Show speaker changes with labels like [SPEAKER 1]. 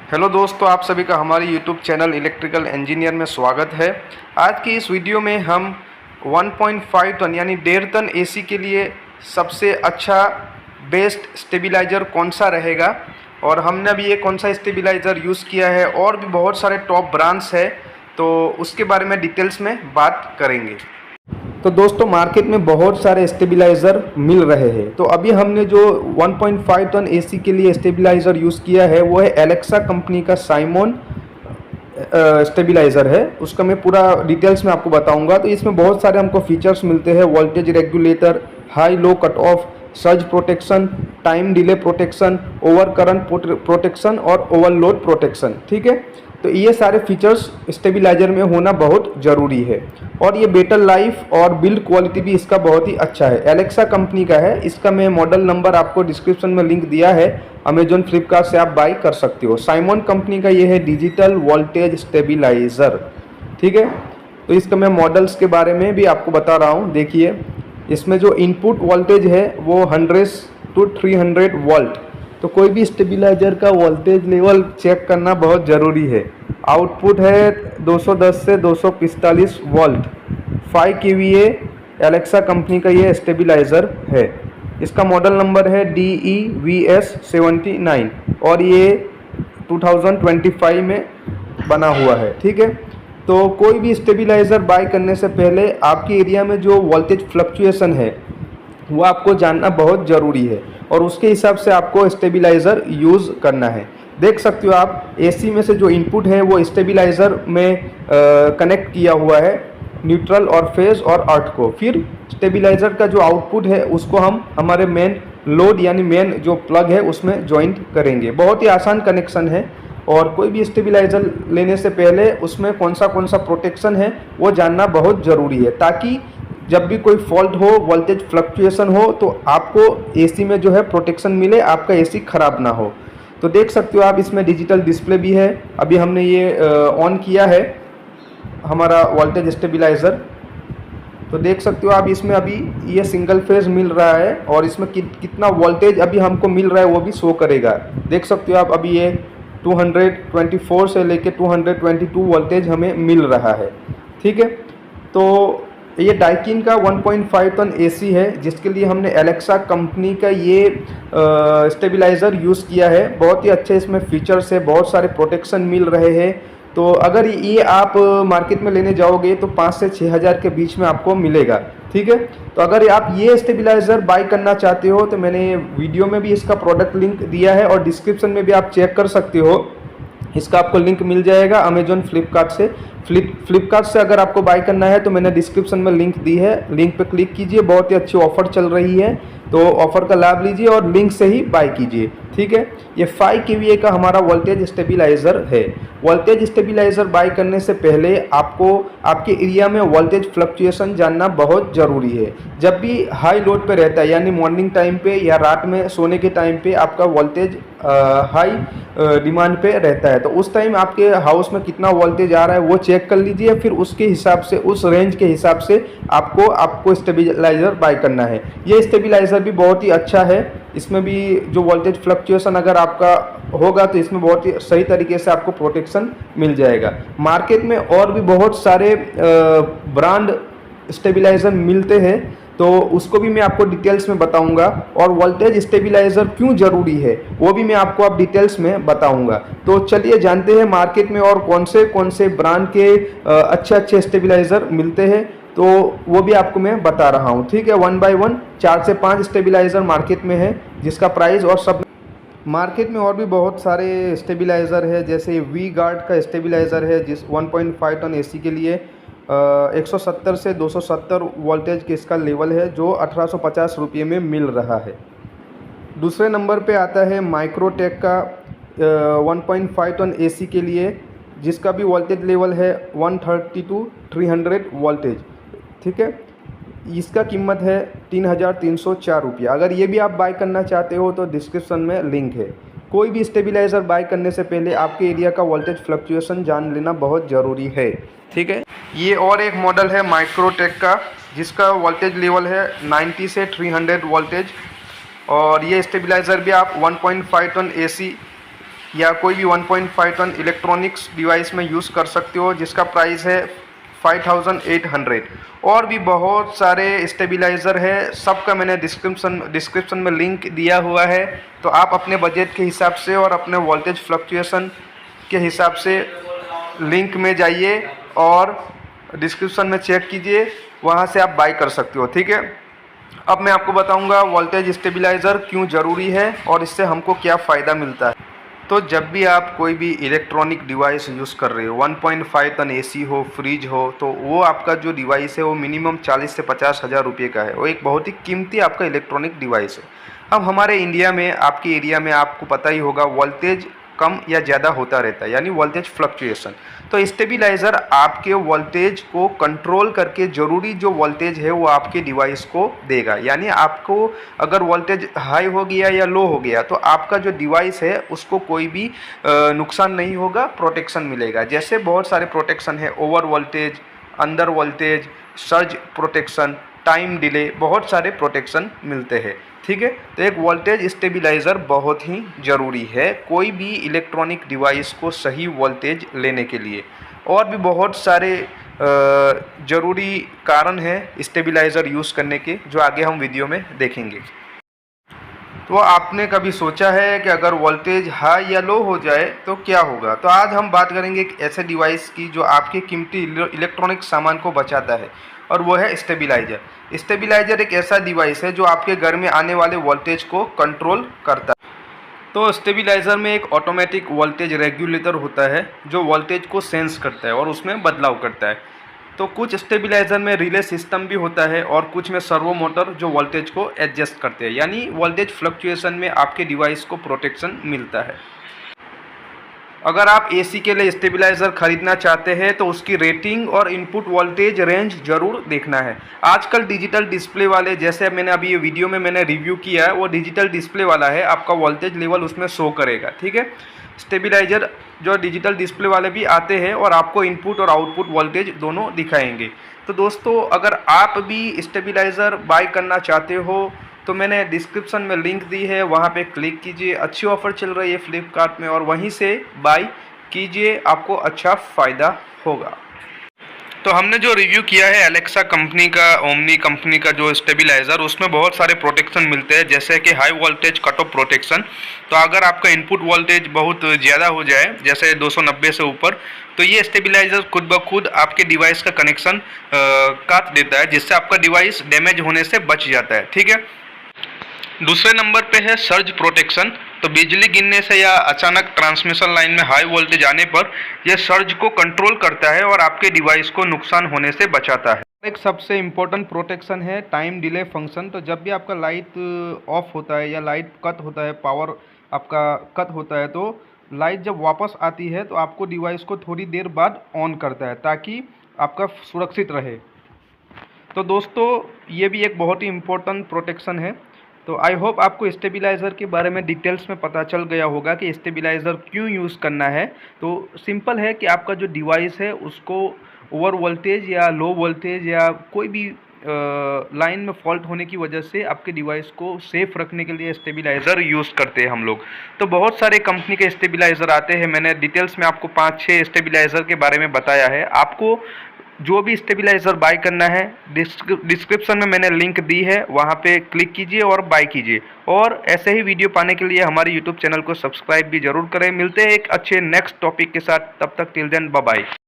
[SPEAKER 1] Hello दोस्तों, आप सभी का हमारे यूट्यूब चैनल इलेक्ट्रिकल इंजीनियर में स्वागत है। आज की इस वीडियो में हम 1.5 टन यानी 1.5 टन एसी के लिए सबसे अच्छा बेस्ट स्टेबलाइज़र कौन सा रहेगा और हमने अभी ये कौन सा स्टेबलाइज़र यूज़ किया है और भी बहुत सारे टॉप ब्रांड्स है, तो उसके बारे में डिटेल्स में बात करेंगे। तो दोस्तों, मार्केट में बहुत सारे स्टेबलाइज़र मिल रहे हैं। तो अभी हमने जो 1.5 टन एसी के लिए स्टेबलाइज़र यूज़ किया है वो है एलेक्सा कंपनी का साइमन स्टेबलाइज़र है। उसका मैं पूरा डिटेल्स में आपको बताऊंगा। तो इसमें बहुत सारे हमको फीचर्स मिलते हैं: voltage regulator, high low cut off, surge protection, time delay protection, over current protection और ओवरलोड प्रोटेक्शन। ठीक है, तो ये सारे फीचर्स स्टेबलाइजर में होना बहुत ज़रूरी है। और ये बेटर लाइफ और बिल्ड क्वालिटी भी इसका बहुत ही अच्छा है। एलेक्सा कंपनी का है। इसका मैं मॉडल नंबर आपको डिस्क्रिप्शन में लिंक दिया है, अमेजॉन फ्लिपकार्ट से आप बाई कर सकते हो। साइमन कंपनी का ये है डिजिटल वोल्टेज स्टेबलाइज़र। ठीक है, तो इसका मैं मॉडल्स के बारे में भी आपको बता रहा हूँ। देखिए, इसमें जो इनपुट वोल्टेज है वो 100 to 300 वोल्ट। तो कोई भी स्टेबलाइजर का वोल्टेज लेवल चेक करना बहुत ज़रूरी है। आउटपुट है 210 से 245 वोल्ट। 5 kVA एलेक्सा कंपनी का ये स्टेबलाइज़र है। इसका मॉडल नंबर है DEVS79 और ये 2025 में बना हुआ है। ठीक है, तो कोई भी स्टेबलाइज़र बाय करने से पहले आपके एरिया में जो वोल्टेज फ्लक्चुएशन है वो आपको जानना बहुत ज़रूरी है और उसके हिसाब से आपको स्टेबलाइज़र यूज़ करना है। देख सकते हो आप, एसी में से जो इनपुट है वो स्टेबलाइज़र में कनेक्ट किया हुआ है, न्यूट्रल और फेज और अर्थ को। फिर स्टेबलाइज़र का जो आउटपुट है उसको हम हमारे मेन लोड यानी मेन जो प्लग है उसमें जॉइंट करेंगे। बहुत ही आसान कनेक्शन है और कोई भी स्टेबलाइज़र लेने से पहले उसमें कौन सा प्रोटेक्शन है वो जानना बहुत ज़रूरी है, ताकि जब भी कोई फॉल्ट हो, वोल्टेज फ्लक्चुएशन हो, तो आपको एसी में जो है प्रोटेक्शन मिले, आपका एसी ख़राब ना हो। तो देख सकते हो आप, इसमें डिजिटल डिस्प्ले भी है। अभी हमने ये ऑन किया है हमारा वोल्टेज स्टेबलाइज़र। तो देख सकते हो आप, इसमें अभी ये सिंगल फेज मिल रहा है और इसमें कितना वोल्टेज अभी हमको मिल रहा है वो भी शो करेगा। देख सकते हो आप, अभी ये 224 से लेके 222 वोल्टेज हमें मिल रहा है। ठीक है, तो ये डाइकिन का 1.5 टन एसी है, जिसके लिए हमने एलेक्सा कंपनी का ये स्टेबलाइज़र यूज़ किया है। बहुत ही अच्छे इसमें फीचर्स है, बहुत सारे प्रोटेक्शन मिल रहे हैं। तो अगर ये आप मार्केट में लेने जाओगे तो 5 से 6 हज़ार के बीच में आपको मिलेगा। ठीक है, तो अगर आप ये स्टेबलाइज़र बाय करना चाहते हो तो मैंने वीडियो में भी इसका प्रोडक्ट लिंक दिया है और डिस्क्रिप्शन में भी आप चेक कर सकते हो। इसका आपको लिंक मिल जाएगा अमेजॉन फ्लिपकार्ट से। फ्लिपकार्ट से अगर आपको बाय करना है तो मैंने डिस्क्रिप्शन में लिंक दी है, लिंक पे क्लिक कीजिए। बहुत ही अच्छी ऑफर चल रही है, तो ऑफर का लाभ लीजिए और लिंक से ही बाय कीजिए। ठीक है, ये 5 kVA का हमारा वोल्टेज स्टेबलाइज़र है। वोल्टेज स्टेबलाइज़र बाय करने से पहले आपको आपके एरिया में वोल्टेज फ्लक्चुएशन जानना बहुत ज़रूरी है। जब भी हाई लोड पे रहता है, यानी मॉर्निंग टाइम पे या रात में सोने के टाइम पे आपका वोल्टेज हाई डिमांड पे रहता है, तो उस टाइम आपके हाउस में कितना वोल्टेज आ रहा है वो चेक कर लीजिए। फिर उसके हिसाब से, उस रेंज के हिसाब से आपको स्टेबलाइज़र बाय करना है। ये स्टेबलाइज़र भी बहुत ही अच्छा है। इसमें भी जो वोल्टेज फ्लक्चुएशन अगर आपका होगा तो इसमें बहुत ही सही तरीके से आपको प्रोटेक्शन मिल जाएगा। मार्केट में और भी बहुत सारे ब्रांड स्टेबलाइज़र मिलते हैं, तो उसको भी मैं आपको डिटेल्स में बताऊंगा। और वोल्टेज स्टेबलाइज़र क्यों ज़रूरी है वो भी मैं आपको अब डिटेल्स में बताऊंगा। तो चलिए जानते हैं मार्केट में और कौन से ब्रांड के अच्छे स्टेबलाइज़र मिलते हैं, तो वो भी आपको मैं बता रहा हूँ। ठीक है, 1 बाय 1 4 से 5 स्टेबलाइज़र मार्केट में है, जिसका प्राइस और सब। मार्केट में और भी बहुत सारे स्टेबलाइज़र है, जैसे वी गार्ड का स्टेबलाइज़र है, जिस 1.5 टन एसी के लिए 170 से 270 वोल्टेज के इसका लेवल है, जो 1850 रुपये में मिल रहा है। दूसरे नंबर पे आता है माइक्रोटेक का 1.5 टन एसी के लिए, जिसका भी वोल्टेज लेवल है 130 to 300 वोल्टेज। ठीक है, इसका कीमत है 3,304 रुपये। अगर ये भी आप बाय करना चाहते हो तो डिस्क्रिप्शन में लिंक है। कोई भी स्टेबलाइज़र बाय करने से पहले आपके एरिया का वोल्टेज फ्लक्चुएशन जान लेना बहुत ज़रूरी है। ठीक है, ये और एक मॉडल है माइक्रोटेक का, जिसका वोल्टेज लेवल है 90 से 300 वोल्टेज। और ये स्टेबलाइज़र भी आप 1.5 टन एसी या कोई भी 1.5 टन इलेक्ट्रॉनिक्स डिवाइस में यूज़ कर सकते हो, जिसका प्राइस है 5800। और भी बहुत सारे स्टेबलाइज़र है, सबका मैंने डिस्क्रिप्शन में लिंक दिया हुआ है। तो आप अपने बजट के हिसाब से और अपने वोल्टेज फ्लक्चुएशन के हिसाब से लिंक में जाइए और डिस्क्रिप्शन में चेक कीजिए, वहाँ से आप बाय कर सकते हो, ठीक है। अब मैं आपको बताऊंगा वोल्टेज स्टेबलाइज़र क्यों ज़रूरी है और इससे हमको क्या फ़ायदा मिलता है। तो जब भी आप कोई भी इलेक्ट्रॉनिक डिवाइस यूज़ कर रहे हो, 1.5 टन एसी हो, फ्रिज हो, तो वो आपका जो डिवाइस है वो मिनिमम 40 से 50 हज़ार रुपये का है। वो एक बहुत ही कीमती आपका इलेक्ट्रॉनिक डिवाइस है। अब हमारे इंडिया में, आपके एरिया में आपको पता ही होगा, वोल्टेज कम या ज़्यादा होता रहता है, यानी वोल्टेज फ्लक्चुएशन। तो स्टेबलाइज़र आपके वोल्टेज को कंट्रोल करके ज़रूरी जो वोल्टेज है वो आपके डिवाइस को देगा। यानी आपको अगर वोल्टेज हाई हो गया या लो हो गया तो आपका जो डिवाइस है उसको कोई भी नुकसान नहीं होगा, प्रोटेक्शन मिलेगा। जैसे बहुत सारे प्रोटेक्शन है, over voltage, under voltage, surge protection, time delay, बहुत सारे प्रोटेक्शन मिलते हैं, ठीक है। तो एक वोल्टेज स्टेबलाइज़र बहुत ही ज़रूरी है कोई भी इलेक्ट्रॉनिक डिवाइस को सही वोल्टेज लेने के लिए। और भी बहुत सारे ज़रूरी कारण हैं स्टेबलाइज़र यूज़ करने के, जो आगे हम वीडियो में देखेंगे। तो आपने कभी सोचा है कि अगर वोल्टेज हाई या लो हो जाए तो क्या होगा? तो आज हम बात करेंगे एक ऐसे डिवाइस की जो आपके कीमती इलेक्ट्रॉनिक सामान को बचाता है, और वो है स्टेबलाइज़र। स्टेबलाइज़र एक ऐसा डिवाइस है जो आपके घर में आने वाले वोल्टेज को कंट्रोल करता है। तो स्टेबलाइज़र में एक ऑटोमेटिक वोल्टेज रेगुलेटर होता है जो वोल्टेज को सेंस करता है और उसमें बदलाव करता है। तो कुछ स्टेबलाइज़र में रिले सिस्टम भी होता है और कुछ में सर्वो मोटर जो वोल्टेज को एडजस्ट करते हैं, यानी वोल्टेज फ्लक्चुएशन में आपके डिवाइस को प्रोटेक्शन मिलता है। अगर आप एसी के लिए स्टेबलाइज़र खरीदना चाहते हैं तो उसकी रेटिंग और इनपुट वोल्टेज रेंज ज़रूर देखना है। आजकल डिजिटल डिस्प्ले वाले, जैसे मैंने अभी ये वीडियो में मैंने रिव्यू किया है, वो डिजिटल डिस्प्ले वाला है, आपका वोल्टेज लेवल उसमें शो करेगा, ठीक है। स्टेबलाइज़र जो डिजिटल डिस्प्ले वाले भी आते हैं और आपको इनपुट और आउटपुट वोल्टेज दोनों दिखाएंगे। तो दोस्तों, अगर आप भी स्टेबलाइज़र बाय करना चाहते हो तो मैंने डिस्क्रिप्शन में लिंक दी है, वहाँ पे क्लिक कीजिए। अच्छी ऑफ़र चल रही है फ्लिपकार्ट में और वहीं से बाय कीजिए, आपको अच्छा फ़ायदा होगा। तो हमने जो रिव्यू किया है एलेक्सा कंपनी का, ओमनी कंपनी का जो स्टेबलाइज़र, उसमें बहुत सारे प्रोटेक्शन मिलते हैं, जैसे कि high voltage cut off protection. तो अगर आपका इनपुट वोल्टेज बहुत ज़्यादा हो जाए, जैसे 290 से ऊपर, तो ये स्टेबलाइज़र खुद ब खुद आपके डिवाइस का कनेक्शन काट देता है, जिससे आपका डिवाइस डैमेज होने से बच जाता है, ठीक है। दूसरे नंबर पे है सर्ज प्रोटेक्शन। तो बिजली गिरने से या अचानक ट्रांसमिशन लाइन में हाई वोल्टेज आने पर यह सर्ज को कंट्रोल करता है और आपके डिवाइस को नुकसान होने से बचाता है। एक सबसे इम्पोर्टेंट प्रोटेक्शन है टाइम डिले फंक्शन। तो जब भी आपका लाइट ऑफ होता है या लाइट कट होता है, पावर आपका कट होता है, तो लाइट जब वापस आती है तो आपको डिवाइस को थोड़ी देर बाद ऑन करता है ताकि आपका सुरक्षित रहे। तो दोस्तों, ये भी एक बहुत ही इम्पोर्टेंट प्रोटेक्शन है। तो आई होप आपको स्टेबलाइज़र के बारे में डिटेल्स में पता चल गया होगा कि स्टेबलाइज़र क्यों यूज़ करना है। तो सिंपल है कि आपका जो डिवाइस है उसको ओवर वोल्टेज या लो वोल्टेज या कोई भी लाइन में फॉल्ट होने की वजह से आपके डिवाइस को सेफ़ रखने के लिए स्टेबलाइज़र यूज़ करते हैं हम लोग। तो बहुत सारे कंपनी के स्टेबलाइज़र आते हैं, मैंने डिटेल्स में आपको 5-6 स्टेबलाइज़र के बारे में बताया है। आपको जो भी स्टेबलाइज़र बाय करना है, डिस्क्रिप्शन में मैंने लिंक दी है, वहाँ पे क्लिक कीजिए और बाय कीजिए। और ऐसे ही वीडियो पाने के लिए हमारे यूट्यूब चैनल को सब्सक्राइब भी ज़रूर करें। मिलते हैं एक अच्छे नेक्स्ट टॉपिक के साथ, तब तक टिल देन बाय बाय।